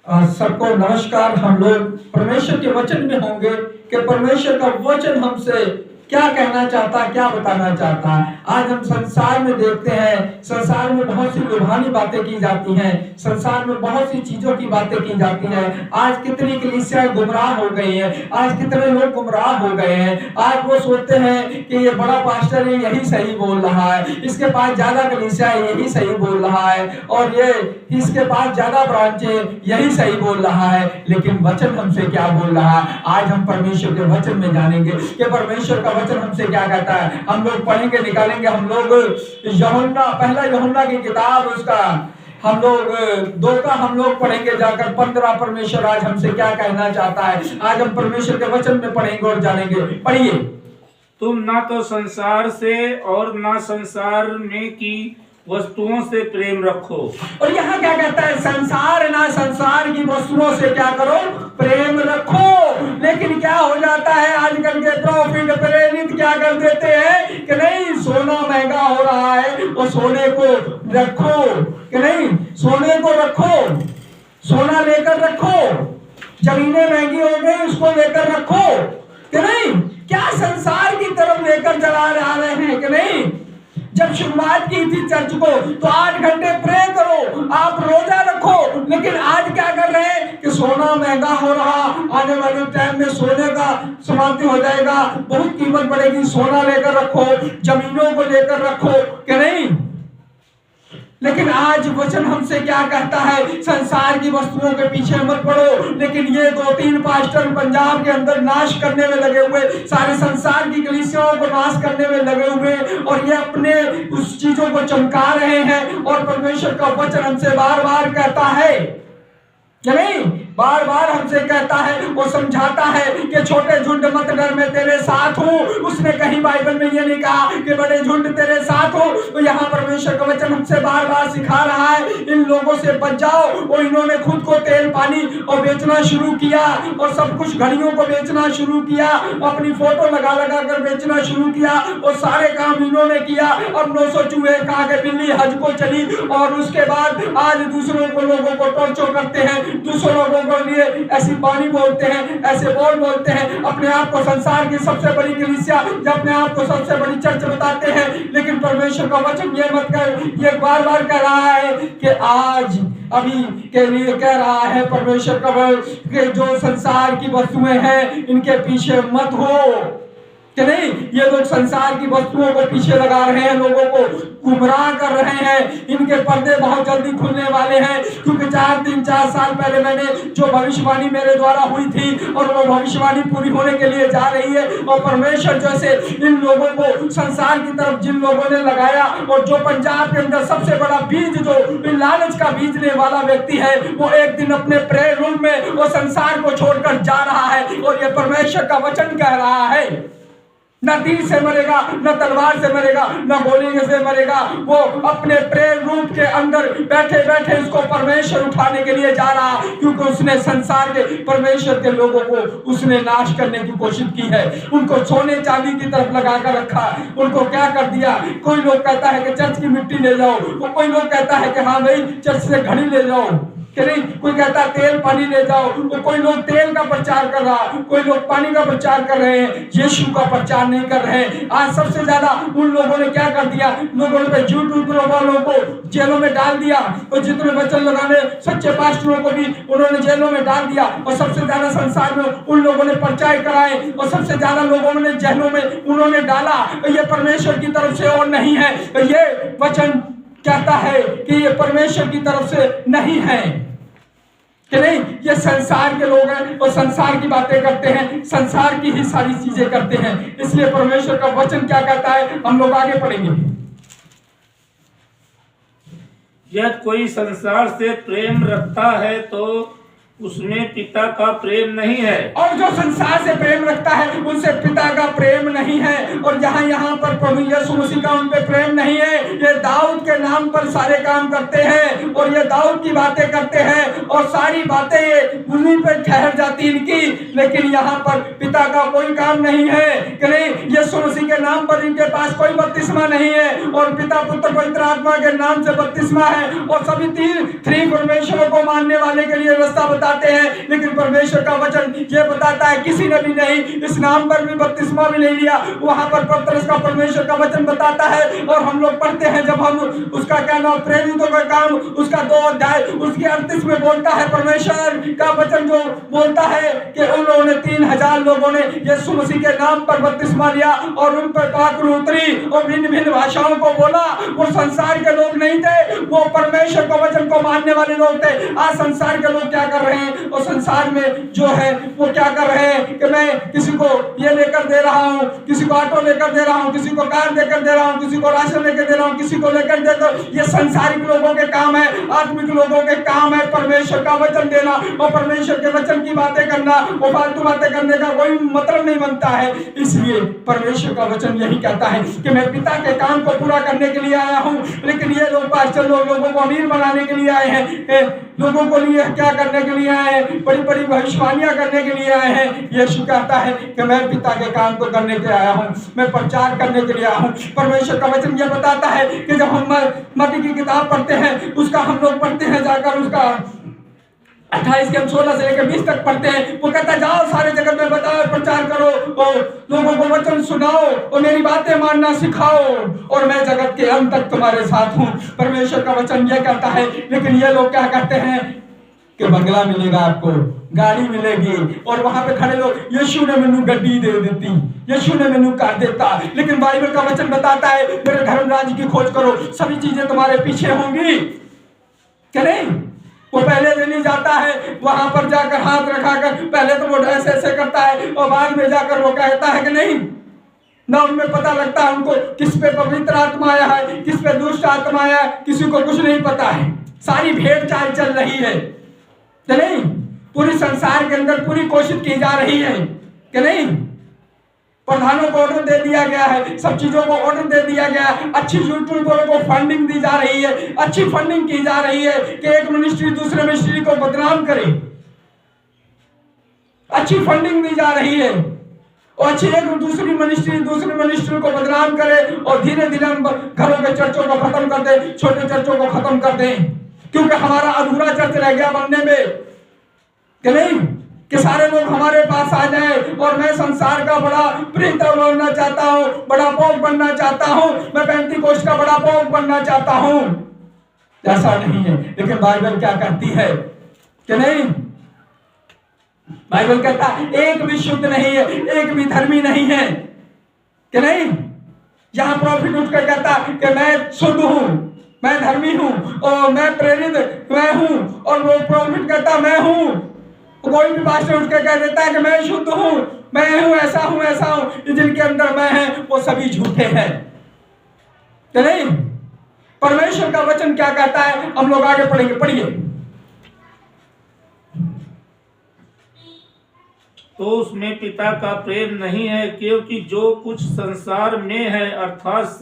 सबको नमस्कार। हम लोग परमेश्वर के वचन में होंगे कि परमेश्वर का वचन हमसे क्या कहना चाहता है, क्या बताना चाहता है। आज हम संसार में देखते हैं, संसार में बहुत सी लुभावनी बातें की जाती हैं, संसार में बहुत सी चीजों की बातें की जाती हैं। आज कितनी कलीसियाएं गुमराह हो गई हैं, आज कितने लोग गुमराह हो गए हैं। आज वो सोचते हैं कि ये बड़ा पास्टर है, यही सही बोल रहा है, इसके पास ज्यादा कलीसिया है, यही सही बोल रहा है, और ये इसके पास ज्यादा ब्रांच है, यही सही बोल रहा है। लेकिन वचन हमसे क्या बोल रहा है? आज हम परमेश्वर के वचन में जानेंगे कि परमेश्वर का वचन हमसे क्या कहता है। हम लोग पढ़ेंगे, निकालेंगे। हम लोग पहला यूहन्ना की किताब, उसका हम लोग 2 का हम लोग पढ़ेंगे जाकर 15। परमेश्वर आज हमसे क्या कहना चाहता है, आज हम परमेश्वर के वचन में पढ़ेंगे और जानेंगे। पढ़िए। तुम ना तो संसार से और ना संसार में की वस्तुओं से प्रेम रखो। और यहाँ क्या कहता है? संसार ना संसार की वस्तुओं से क्या करो? प्रेम रखो। लेकिन क्या हो जाता है, आजकल के प्रॉफिट प्रेरित क्या कर देते हैं कि नहीं, सोना महंगा हो रहा है और सोने को रखो, कि नहीं सोने को रखो, सोना लेकर रखो, जमीनें महंगी हो गई उसको लेकर रखो, कि नहीं। क्या संसार की तरफ लेकर चला रहे हैं, कि नहीं। जब शुरुआत की थी चर्च को तो 8 घंटे प्रे करो, आप रोजा रखो, लेकिन आज क्या कर रहे हैं कि सोना महंगा हो रहा, आने वाले टाइम में सोने का समाप्ति हो जाएगा, बहुत कीमत बढ़ेगी, सोना लेकर रखो, जमीनों को लेकर रखो, कि नहीं। लेकिन आज वचन हमसे क्या कहता है? संसार की वस्तुओं के पीछे मत पड़ो। लेकिन ये 2-3 पास्टर पंजाब के अंदर नाश करने में लगे हुए, सारे संसार की कलीसियाओं को नाश करने में लगे हुए, और ये अपने उस चीजों को चमका रहे हैं। और परमेश्वर का वचन हमसे बार बार कहता है, नहीं, बार बार हमसे कहता है, वो समझाता है कि छोटे झुंड मत डर, मैं तेरे साथ हूँ। उसने कहीं बाइबल में ये नहीं कहा कि बड़े झुंड तेरे साथ हो। तो यहाँ परमेश्वर का वचन हमसे बार बार सिखा रहा है, इन लोगों से बच जाओ। और इन्होंने खुद को तेल पानी और बेचना शुरू किया, और सब कुछ घड़ियों को बेचना शुरू किया, अपनी फोटो लगा लगा कर बेचना शुरू किया, और सारे काम इन्होंने किया। अब 900 चूहे खा के बिल्ली हज को चली, और उसके बाद आज दूसरों को, लोगों को टॉर्चर करते हैं, दूसरों लोगों के लिए ऐसी बानी बोलते हैं, ऐसे बोलते हैं, अपने आप को संसार की सबसे बड़ी कलीसिया या अपने आप को सबसे बड़ी चर्च बताते हैं। लेकिन परमेश्वर का वचन ये मत कर, ये बार बार कह रहा है कि आज अभी के लिए कह रहा है परमेश्वर का वचन कि जो संसार की वस्तुएं हैं इनके पीछे मत हो, कि नहीं। ये लोग संसार की वस्तुओं को पीछे लगा रहे हैं, लोगों को गुमराह कर रहे हैं। इनके पर्दे बहुत जल्दी खुलने वाले हैं, क्योंकि 4 साल पहले मैंने जो भविष्यवाणी मेरे द्वारा हुई थी, और वो भविष्यवाणी पूरी होने के लिए जा रही है। और परमेश्वर जैसे इन लोगों को संसार की तरफ जिन लोगों ने लगाया, और जो पंजाब के अंदर सबसे बड़ा बीज, जो लालच का बीजने वाला व्यक्ति है, वो एक दिन अपने प्रेयर रूम में वो संसार को छोड़कर जा रहा है। और ये परमेश्वर का वचन कह रहा है, न तीर से मरेगा, न तलवार से मरेगा, न गोली से मरेगा। वो अपने प्रेयर रूम के अंदर बैठे बैठे उसको परमेश्वर उठाने के लिए जा रहा, क्योंकि उसने संसार के परमेश्वर के लोगों को उसने नाश करने की कोशिश की है। उनको सोने चांदी की तरफ लगा कर रखा, उनको क्या कर दिया। कोई लोग कहता है कि चर्च की मिट्टी ले जाओ, कोई लोग कहता है कि हाँ भाई चर्च से घड़ी ले जाओ, कि नहीं। कोई कहता है तेल पानी ले जाओ, तो कोई लोग तेल का प्रचार कर रहा, कोई लोग पानी का प्रचार कर रहे हैं, यीशु का प्रचार नहीं कर रहे हैं। आज सबसे ज्यादा उन लोगों ने क्या कर दिया, लोगों ने यूट्यूब वालों को जेलों में डाल दिया, और जितने वचन लगाने सच्चे पास्टरों को भी उन्होंने जेलों में डाल दिया। और सबसे ज्यादा संसार में उन लोगों ने प्रचार कराए, और सबसे ज्यादा लोगों ने जेलों में उन्होंने डाला। ये परमेश्वर की तरफ से और नहीं है। ये वचन कहता है कि ये परमेश्वर की तरफ से नहीं है, कि नहीं। ये संसार के लोग हैं और संसार की बातें करते हैं, संसार की ही सारी चीजें करते हैं। इसलिए परमेश्वर का वचन क्या कहता है, हम लोग आगे पढ़ेंगे। यदि कोई संसार से प्रेम रखता है तो उसमें पिता का प्रेम नहीं है, और जो संसार से प्रेम रखता है उनसे पिता का प्रेम नहीं है। और यहाँ पर प्रभु यीशु मसीह का उन पे प्रेम नहीं है। ये दाऊद के नाम पर सारे काम करते हैं, और ये दाऊद की बातें करते हैं, और सारी बातें ये उन्हीं पे ठहर जाती इनकी। लेकिन यहाँ पर पिता का कोई काम नहीं है, कि नहीं। यीशु मसीह के नाम पर इनके पास कोई बपतिस्मा नहीं है, और पिता पुत्र पवित्र आत्मा के नाम से बपतिस्मा है, और सभी तीन परमेश्वरों को मानने वाले के लिए रास्ता बताते हैं। लेकिन परमेश्वर का वचन ये बताता है किसी ने भी नहीं, इस नाम पर भी बपतिस्मा भी नहीं लिया। वहां पर पतरस का परमेश्वर का वचन बताता है, और हम लोग पढ़ते हैं जब हम उसका क्या नाम प्रेरितों का काम उसका 2 अध्याय उसकी 38 में बोलता है, परमेश्वर का वचन जो बोलता है कि उन लोगों ने 3000 लोगों ने यीशु मसीह के नाम पर बपतिस्मा लिया, और उन पर पाक रूह उतरी और भिन्न भिन्न भाषाओं को बोला। वो संसार के लोग नहीं थे, वो परमेश्वर के वचन को मानने वाले लोग थे। आज संसार के लोग क्या कर रहे हैं, और संसार में जो है वो क्या कर रहे हैं कि मैं किसी को ये लेकर दे रहा हूँ, किसी को ऑटो लेकर दे रहा हूँ, किसी को कार लेकर दे रहा हूँ, किसी को राशन लेकर दे रहा हूँ, किसी को लेकर दे दो। ये संसारिक लोगों के काम है, आत्मिक लोगों के काम है परमेश्वर का वचन देना, और परमेश्वर के वचन की बातें करना। वो फालतू बातें करने का कोई मतलब नहीं बनता है। इसलिए परमेश्वर का वचन यही कहता है कि मैं पिता के काम को पूरा करने के लिए आया हूँ। लेकिन ये लोग पास्टर लोगों को अमीर बनाने के लिए आए हैं, लोगों को लिए क्या करने के लिए आए हैं, बड़ी बड़ी भविष्यवाणियां करने के लिए आए हैं। यीशु कहता है कि मैं पिता के काम को करने के लिए आया हूँ, मैं प्रचार करने के लिए आया हूँ। परमेश्वर का वचन यह बताता है कि जब हम मत्ती की किताब पढ़ते हैं, उसका हम लोग पढ़ते हैं जाकर उसका 28 के 16 से लेकर 20 तक पढ़ते हैं। वो कहता है जाओ सारे जगत में बताओ, प्रचार करो, और लोगों को वचन सुनाओ, और मेरी बातें मानना सिखाओ, और मैं जगत के अंत तक तुम्हारे साथ हूँ। परमेश्वर का वचन यह कहता है। लेकिन ये लोग क्या कहते हैं कि बंगला मिलेगा आपको, गाड़ी मिलेगी, और वहां पे खड़े लोग यीशु ने मैनू गड्डी दे देती, यीशु ने मैनू कर देता। लेकिन बाइबल का वचन बताता है मेरे धर्म राज्य की खोज करो, सभी चीजें तुम्हारे पीछे होंगी। क्या नहीं? वो पहले दिन जाता है, वहां पर जाकर हाथ रखाकर पहले तो वो ऐसे ऐसे करता है, और बाद में जाकर वो कहता है कि नहीं ना, उनमें पता लगता है उनको किस पे पवित्र आत्मा आया है, किस पे दुष्ट आत्मा आया है, किसी को कुछ नहीं पता है। सारी भेड़ चाल चल रही है कि नहीं, पूरी संसार के अंदर पूरी कोशिश की जा रही है कि नहीं। प्रधानों को ऑर्डर दे दिया गया है, सब चीजों को ऑर्डर दे दिया गया है, अच्छी यूट्यूबरों को फंडिंग दी जा रही है, अच्छी फंडिंग की जा रही है कि एक मिनिस्ट्री दूसरे मिनिस्ट्री को बदनाम करे। अच्छी फंडिंग दी जा रही है, और अच्छी एक दूसरी मिनिस्ट्री को बदनाम करे, और धीरे धीरे हम घरों के चर्चों को खत्म कर दे, छोटे चर्चों को खत्म कर दें, क्योंकि हमारा अधूरा चर्च रह गया बनने में कि नहीं, कि सारे लोग हमारे पास आ जाए, और मैं संसार का बड़ा प्रिंट बनना चाहता हूँ, बड़ा पोप बनना चाहता हूँ, मैं पेंटिकोस्ट का बड़ा पोप बनना चाहता हूँ। ऐसा नहीं है। लेकिन बाइबल क्या कहती है कि नहीं, बाइबल कहता है एक भी शुद्ध नहीं है, एक भी धर्मी नहीं है कि नहीं। यहाँ प्रॉफिट उठकर कहता कि मैं शुद्ध हूँ, मैं धर्मी हूँ, और मैं प्रेरित मैं हूँ, और वो प्रॉफिट कहता मैं हूँ। कोई भी पास्टर उठ के कह देता है कि मैं शुद्ध हूँ, मैं हूँ, ऐसा हूँ, ऐसा हूँ, जिनके अंदर मैं है वो सभी झूठे हैं कि नहीं। परमेश्वर का वचन क्या कहता है, हम लोग आगे पढ़ेंगे, पढ़िए। तो उसमें पिता का प्रेम नहीं है, क्योंकि जो कुछ संसार में है, अर्थात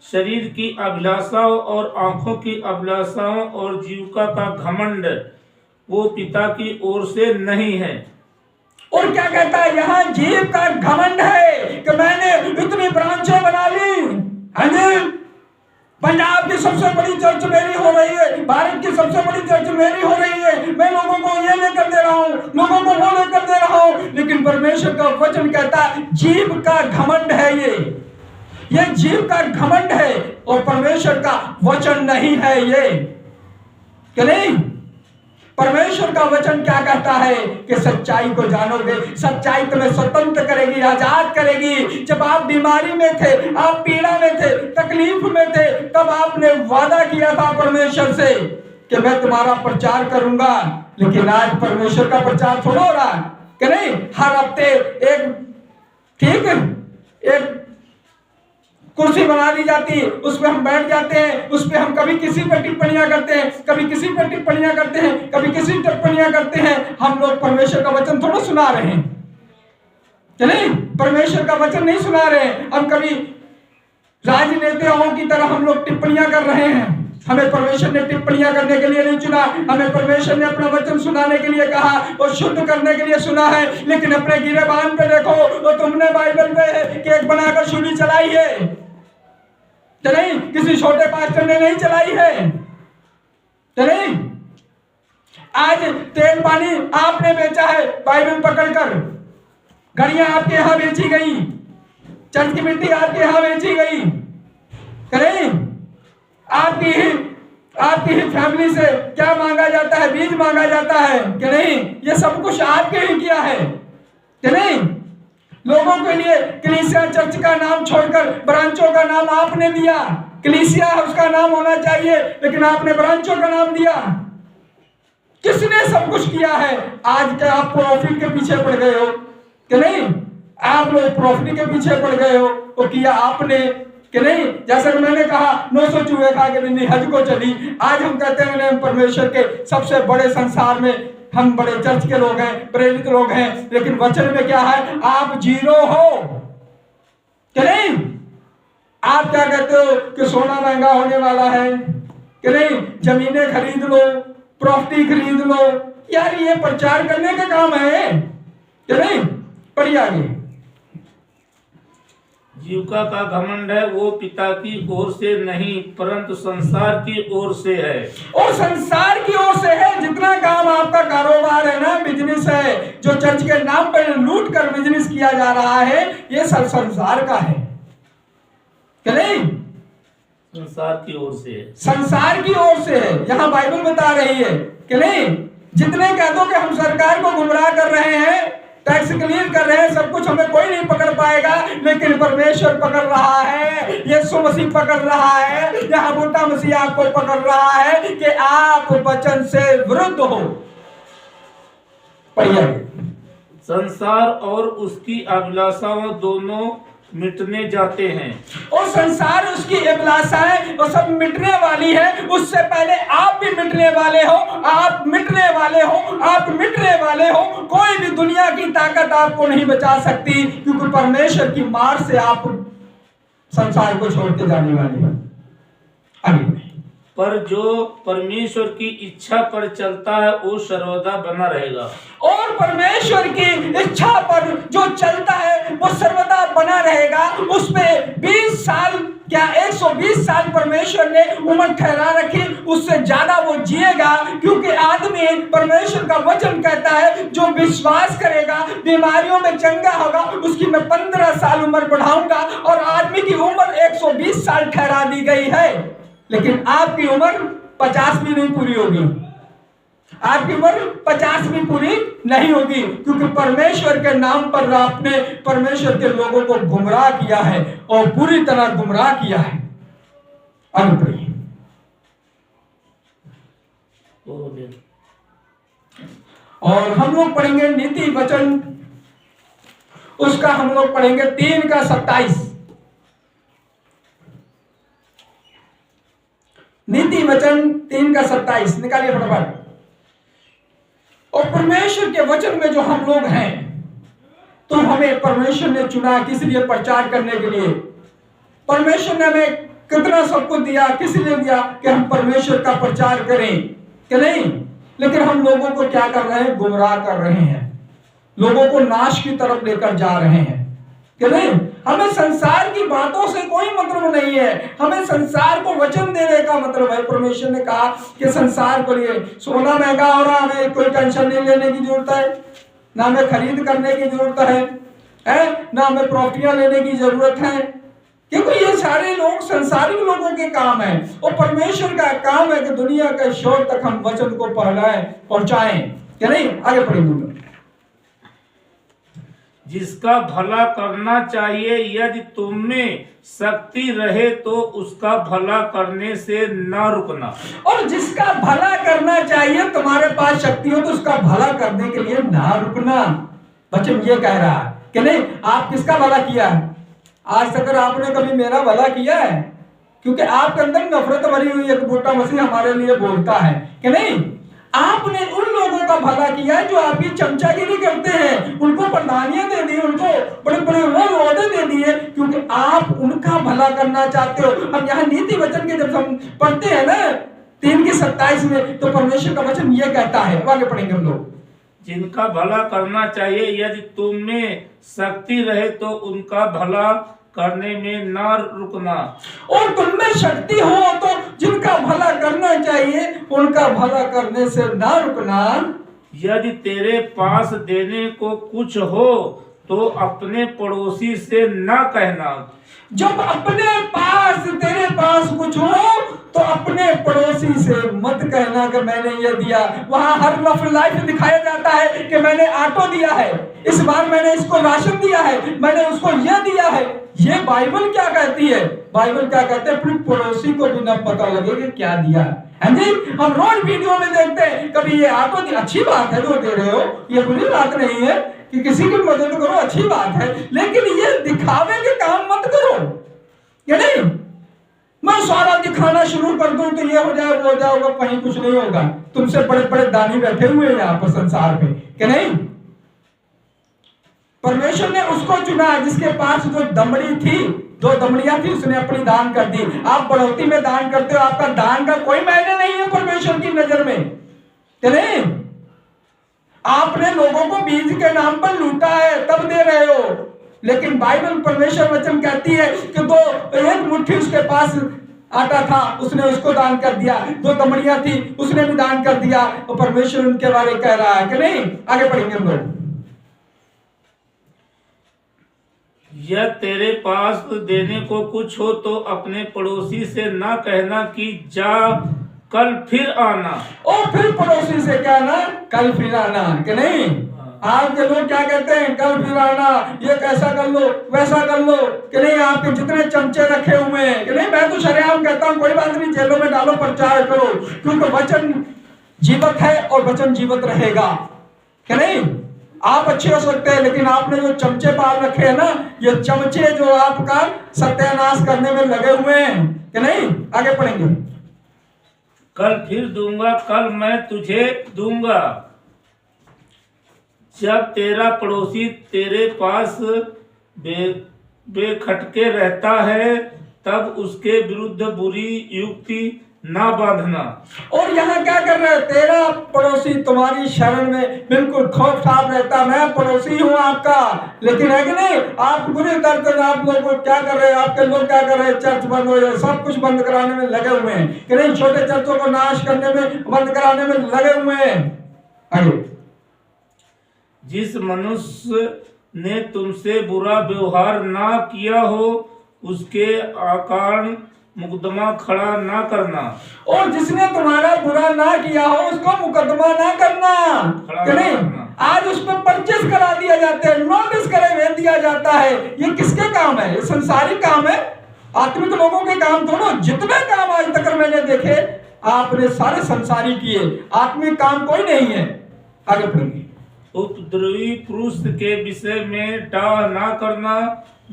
शरीर की अभिलाषाओं और आंखों की अभिलाषाओं और जीविका का घमंड, वो पिता की ओर से नहीं है। और क्या कहता है यहाँ, जीव का घमंड है कि मैंने इतनी ब्रांचें बना ली। हाँ जी, पंजाब की सबसे बड़ी चर्च मेरी हो रही है, भारत की सबसे बड़ी चर्च मेरी हो रही है, मैं लोगों को ये लेकर दे रहा हूँ, लोगों को वो लेकर दे रहा हूँ। लेकिन परमेश्वर का वचन कहता है जीव का घमंड है, ये जीव का घमंड है, और परमेश्वर का वचन नहीं है ये कि नहीं। परमेश्वर का वचन क्या कहता है कि सच्चाई को जानोगे, सच्चाई तुम्हें स्वतंत्र करेगी, आजाद करेगी। जब आप बीमारी में थे, आप पीड़ा में थे, तकलीफ में थे, तब आपने वादा किया था परमेश्वर से कि मैं तुम्हारा प्रचार करूंगा। लेकिन आज परमेश्वर का प्रचार थोड़ा हो रहा है कि नहीं। हर हफ्ते एक कुर्सी बना दी जाती है, उस पर हम बैठ जाते हैं, उस पर हम कभी किसी पर टिप्पणियां करते हैं, कभी किसी पर टिप्पणियां करते हैं, कभी किसी टिप्पणियां करते हैं। हम लोग परमेश्वर का वचन थोड़ा सुना रहे हैं कि नहीं, परमेश्वर का वचन नहीं सुना रहे हैं। हम कभी राजनेताओं की तरह हम लोग टिप्पणियां कर रहे हैं हमें परमेश्वर ने टिप्पणियां करने के लिए नहीं चुना, हमें परमेश्वर ने अपना वचन सुनाने के लिए कहा और शुद्ध करने के लिए सुना है। लेकिन अपने गिरेबान पे देखो तो तुमने बाइबल में केक बनाकर शुरू चलाई है तो नहीं, किसी छोटे पास्टर ने नहीं चलाई है तो नहीं। आज तेल पानी आपने बेचा है बाइबल पकड़कर, घड़ियां आपके यहां बेची गई, चर्च की मिट्टी आपके यहां बेची गई, नहीं। आपकी ही फैमिली से क्या मांगा जाता है, बीज मांगा जाता है कि नहीं, ये सब कुछ आपके ही किया है कि नहीं। लोगों के लिए कलीसिया चर्च का नाम छोड़कर ब्रांचों का नाम आपने दिया, कलीसिया उसका नाम होना चाहिए लेकिन आपने ब्रांचों का नाम दिया। किसने सब कुछ किया है? आज क्या आप प्रॉफिट के पीछे पड़ गए हो कि नहीं? आप लोग प्रॉफिट के पीछे पड़ गए हो, तो किया आपने कि नहीं। जैसा कि मैंने कहा 900 चूहे खा के नहीं हज को चली। आज हम कहते हैं परमेश्वर के सबसे बड़े संसार में हम बड़े चर्च के लोग हैं, प्रेरित लोग हैं, लेकिन वचन में क्या है? आप जीरो हो कि नहीं। आप क्या कहते हो कि सोना महंगा होने वाला है कि नहीं, जमीनें खरीद लो, प्रॉपर्टी खरीद लो। यार ये प्रचार करने का काम है कि नहीं। पढ़िए आगे। जीविका का घमंड है वो पिता की ओर से नहीं परंतु संसार की ओर से है। और संसार की ओर से है। जितना काम आपका कारोबार है ना, बिजनेस है, जो चर्च के नाम पर लूट कर बिजनेस किया जा रहा है, ये सब संसार का है कि नहीं। संसार की ओर से है, संसार की ओर से है। यहाँ बाइबल बता रही है कि नहीं। जितने कह दो कि हम सरकार को गुमराह कर रहे हैं, टैक्स क्लियर कर रहे हैं, सब कुछ हमें कोई नहीं पकड़ पाएगा, लेकिन परमेश्वर पकड़ रहा है, यीशु मसीह पकड़ रहा है, यहाँ बूटा मसीह आपको पकड़ रहा है कि आप वचन से विरुद्ध हो। पढ़िए। संसार और उसकी अभिलाषाओं दोनों मिटने जाते हैं। और संसार उसकी अभिलाषाएं वो सब मिटने वाली है। उससे पहले आप भी मिटने वाले हो, आप मिटने वाले हो, आप मिटने वाले हो। कोई भी दुनिया की ताकत आपको नहीं बचा सकती, क्योंकि परमेश्वर की मार से आप संसार को छोड़ के जाने वाले हो। आगे। पर जो परमेश्वर की इच्छा पर चलता है वो सर्वदा बना रहेगा। और परमेश्वर की इच्छा पर जो चलता है वो सर्वदा बना रहेगा। उसमें 20 साल क्या 120 साल परमेश्वर ने उम्र ठहरा रखी, उससे ज्यादा वो जिएगा। क्योंकि आदमी, परमेश्वर का वचन कहता है, जो विश्वास करेगा बीमारियों में चंगा होगा, उसकी मैं 15 साल उम्र बढ़ाऊंगा। और आदमी की उम्र 120 साल ठहरा दी गई है, लेकिन आपकी उम्र 50 भी नहीं पूरी होगी। आपकी उम्र 50 भी पूरी नहीं होगी, क्योंकि परमेश्वर के नाम पर आपने परमेश्वर के लोगों को गुमराह किया है और पूरी तरह गुमराह किया है। अनुप्रिय। और हम लोग पढ़ेंगे नीति वचन, उसका हम लोग पढ़ेंगे 3:27। नीति वचन 3:27 निकालिए फटाफट। और परमेश्वर के वचन में जो हम लोग हैं, तो हमें परमेश्वर ने चुना किस लिए? प्रचार करने के लिए। परमेश्वर ने हमें कितना सब कुछ दिया, किस लिए दिया? कि हम परमेश्वर का प्रचार करें कि नहीं। लेकिन हम लोगों को क्या कर रहे हैं? गुमराह कर रहे हैं, लोगों को नाश की तरफ लेकर जा रहे हैं कि नहीं। हमें संसार की बातों से कोई मतलब नहीं है, हमें संसार को वचन देने का मतलब है। परमेश्वर ने कहा कि संसार को लिए सोना महंगा हो रहा, हमें कोई टेंशन नहीं लेने की जरूरत है, ना हमें खरीद करने की जरूरत है, ना हमें प्रॉपर्टियां लेने की जरूरत है, क्योंकि ये सारे लोग संसारिक लोगों के काम है। और परमेश्वर का काम है कि दुनिया के शोर तक हम वचन को पहुंचाएं कि नहीं। आगे पढ़ेंगे। जिसका भला करना चाहिए, यदि तुम में शक्ति रहे तो उसका भला करने से न रुकना। और जिसका भला करना चाहिए, तुम्हारे पास शक्ति हो तो उसका भला करने के लिए ना रुकना। वचन ये कह रहा है कि नहीं। आप किसका भला किया है? आज तक आपने कभी मेरा भला किया है? क्योंकि आपके अंदर नफरत भरी हुई है। बूटा मसीह हमारे लिए बोलता है कि नहीं। आपने उन लोगों का भला किया जो आपकी चमचागिरी करते हैं, उनको प्रधानियां दे दी, उनको बड़े बड़े ओहदे दे दिए, क्योंकि आप उनका भला करना चाहते हो। हम यहाँ नीति वचन के जब हम पढ़ते हैं ना 3:27 में, तो परमेश्वर का वचन ये कहता है, आगे पढ़ेंगे हम लोग। जिनका भला करना चाहिए, यदि तुम में शक्ति रहे तो उनका भला करने में ना रुकना। और तुम में शक्ति हो तो जिनका भला करना चाहिए उनका भला करने से ना रुकना। यदि तेरे पास देने को कुछ हो तो अपने पड़ोसी से ना कहना। जब अपने पास तेरे पास कुछ हो तो अपने पड़ोसी से मत कहना कि मैंने ये दिया। वहां हर लाइफ दिखाया जाता है कि मैंने ऑटो दिया है, इस बार मैंने इसको राशन दिया है, मैंने उसको ये दिया है। ये बाइबल क्या कहती है? बाइबल क्या कहते हैं? अपने पड़ोसी को भी ना पता लगे कि क्या दिया है जी। हम रोज वीडियो में देखते हैं, कभी ये ऑटो दी, अच्छी बात है जो दे रहे हो, ये बुरी बात नहीं है कि किसी की मदद करो, अच्छी बात है, लेकिन ये दिखावे के काम मत करो, क्या नहीं? मैं सारा दिखाना शुरू कर दूं तो ये हो जाए वो हो जाएगा, कहीं कुछ नहीं होगा। तुमसे बड़े बड़े दानी बैठे हुए हैं यहाँ पर संसार पे, क्या नहीं? परमेश्वर ने उसको चुना जिसके पास जो दमड़ी थी, 2 दमड़ियां थी, उसने अपनी दान कर दी। आप बढ़ोतरी में दान करते हो, आपका दान का कोई मायने नहीं है परमेश्वर की नजर में, क्या नहीं? आपने लोगों को बीज के नाम पर लूटा है तब दे रहे हो, लेकिन बाइबल परमेश्वर वचन कहती है कि 1 मुट्ठी उसके पास आटा था, उसने उसको दान कर दिया। 2 दमड़ियां थी, उसने भी दान कर दिया। और परमेश्वर उनके बारे में कह रहा है कि नहीं? आगे पढ़ेंगे हम लोग। यह तेरे पास देने को कुछ हो तो अपने पड़ोसी से ना कहना कि जा कल फिर आना। और फिर पड़ोसी से कहना कल फिर आना, कि नहीं? आज के लोग क्या कहते हैं? कल फिर आना, ये कैसा कर लो, वैसा कर लो, कि नहीं? आपके जितने चमचे रखे हुए हैं, कि नहीं? मैं तो शरेआम कहता हूँ, कोई बात नहीं, जेलों में डालो, प्रचार करो, क्योंकि वचन जीवित है और वचन जीवित रहेगा, कि नहीं? आप अच्छे हो सकते हैं, लेकिन आपने जो चमचे पाल रखे हैं ना, ये चमचे जो आपका सत्यानाश करने में लगे हुए हैं, कि नहीं? आगे पढ़ेंगे। कल फिर दूंगा, कल मैं तुझे दूंगा। जब तेरा पड़ोसी तेरे पास बेखटके रहता है तब उसके विरुद्ध बुरी युक्ति ना बांधना। और यहाँ क्या कर रहे हैं? तेरा पड़ोसी तुम्हारी शरण में बिल्कुल खौफनाक रहता, मैं पड़ोसी हूँ आपका, लेकिन है कि नहीं? आप बुरी तरह आप लोग क्या कर रहे हैं? आपके लोग क्या कर रहे हैं? चर्च बंद हो जाए, सब कुछ बंद कराने में लगे हुए हैं, कि नहीं? छोटे चर्चों को नाश करने में, बंद कराने में लगे हुए हैं। आगे। जिस मनुष्य ने तुमसे बुरा व्यवहार ना किया हो उसके कारण मुकदमा खड़ा ना करना। और जिसने तुम्हारा बुरा ना किया हो उसको मुकदमा ना करना, कि नहीं? आज उस पर परचेस करा दिया जाता है, नोटिस करे भेज दिया जाता है। ये किसके काम है? ये संसारिक काम है, आत्मिक लोगों के काम थोड़ा। जितने काम आज तक मैंने देखे आपने सारे संसारी किए, आत्मिक काम कोई नहीं है। आगे पढ़ेंगे। उपद्रवी पुरुष के विषय में डाह ना करना,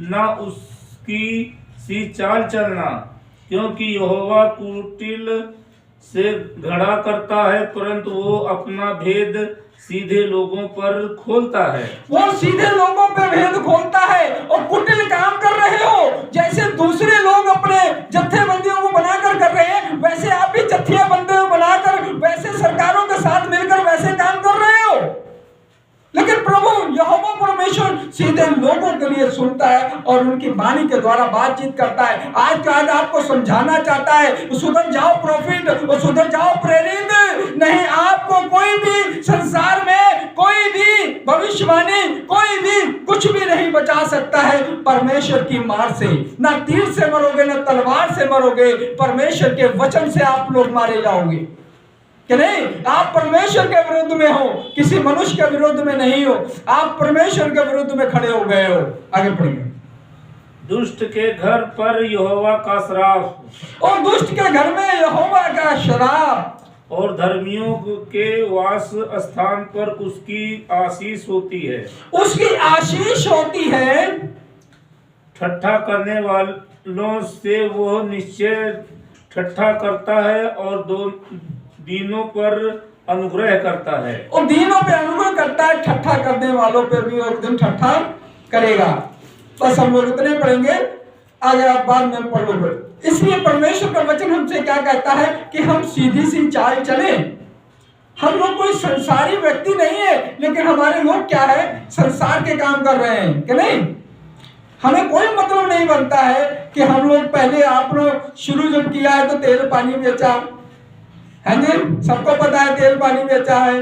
ना उसकी सी चाल चलना, क्योंकि यहोवा कुटिल से घड़ा करता है परंतु वो अपना भेद सीधे लोगों पर खोलता है। वो सीधे लोगों पे भेद खोलता है। और कुटिल काम कर रहे हो, जैसे दूसरे लोग अपने जत्थेबंदियों को बनाकर कर रहे हैं, वैसे आप भी जत्थेबंदियों बनाकर, वैसे सरकारों के साथ मिलकर वैसे काम कर रहे हो। लेकिन प्रभु यहोवा परमेश्वर सीधे लोगों के लिए सुनता है और उनकी वाणी के द्वारा बातचीत करता है। आज आपको समझाना चाहता है, सुधर जाओ प्रॉफिट, और सुधर जाओ प्रेरित। नहीं, आपको कोई भी संसार में कोई भी भविष्यवाणी, कोई भी कुछ भी नहीं बचा सकता है परमेश्वर की मार से। ना तीर से मरोगे, ना तलवार से मरोगे, परमेश्वर के वचन से आप लोग मारे जाओगे, कि नहीं? आप परमेश्वर के विरुद्ध में हो, किसी मनुष्य के विरुद्ध में नहीं हो, आप परमेश्वर के विरुद्ध में खड़े हो गए हो। आगे पढ़िए। दुष्ट के घर पर यहोवा का श्राप, और दुष्ट के घर में यहोवा का श्राप, और धर्मियों के वास स्थान पर उसकी आशीष होती है। उसकी आशीष होती है। ठट्ठा करने वालों से वो निश्चय ठट्ठा करता है और दीनों पर अनुग्रह करता है। और दीनों पे अनुग्रह करता है, ठट्ठा करने वालों पे भी एक दिन ठट्ठा करेगा। बस हम लोग इतने पढ़ेंगे। आगे आप बाद में पढ़ लो। इसलिए परमेश्वर का वचन हमसे क्या कहता है कि हम सीधी सी चाल चले। हम लोग कोई संसारी व्यक्ति नहीं है, लेकिन हमारे लोग क्या है, संसार के काम कर रहे हैं कि नहीं। हमें कोई मतलब नहीं बनता है कि हम लोग पहले आप लोग शुरू जब किया है तो तेल पानी बेचा है जी, सबको पता है तेल पानी बेचा है,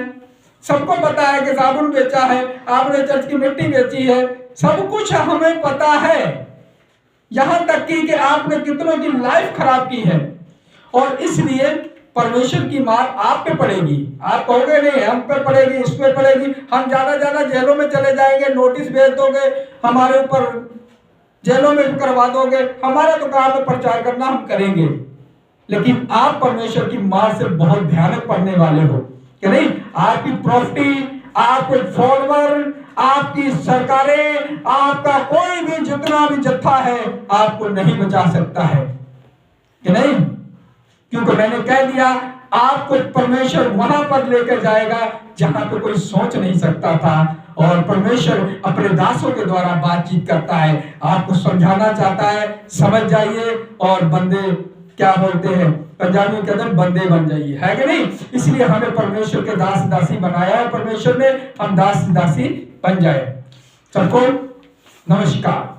सबको पता है कि साबुन बेचा है, आपने चर्च की मिट्टी बेची है, सब कुछ हमें पता है। यहां तक कि आपने कितनों की लाइफ खराब की है, और इसलिए परमेश्वर की मार आप पे पड़ेगी। आप कहोगे नहीं हम पे पड़ेगी, इस पे पड़ेगी, हम ज्यादा जेलों में चले जाएंगे, नोटिस भेज दोगे हमारे ऊपर, जेलों में करवा दोगे, हमारा तो काम है प्रचार करना, हम करेंगे। लेकिन आप परमेश्वर की मार से बहुत भयानक पड़ने वाले हो कि नहीं। आपकी प्रॉपर्टी, आपके फॉलोअर, आपकी सरकारें, आपका कोई भी जितना भी जत्था है आपको नहीं बचा सकता है कि नहीं। क्योंकि मैंने कह दिया आपको परमेश्वर वहां पर लेकर जाएगा जहां पे कोई सोच नहीं सकता था, और परमेश्वर अपने दासों के द्वारा बातचीत करता है, आपको समझाना चाहता है। समझ जाइए और बंदे क्या बोलते हैं पंजाबी में कहते हैं बंदे बन जाइए, है कि नहीं। इसलिए हमें परमेश्वर के दास दासी बनाया है परमेश्वर ने, हम दास दासी बन जाए। सबको नमस्कार।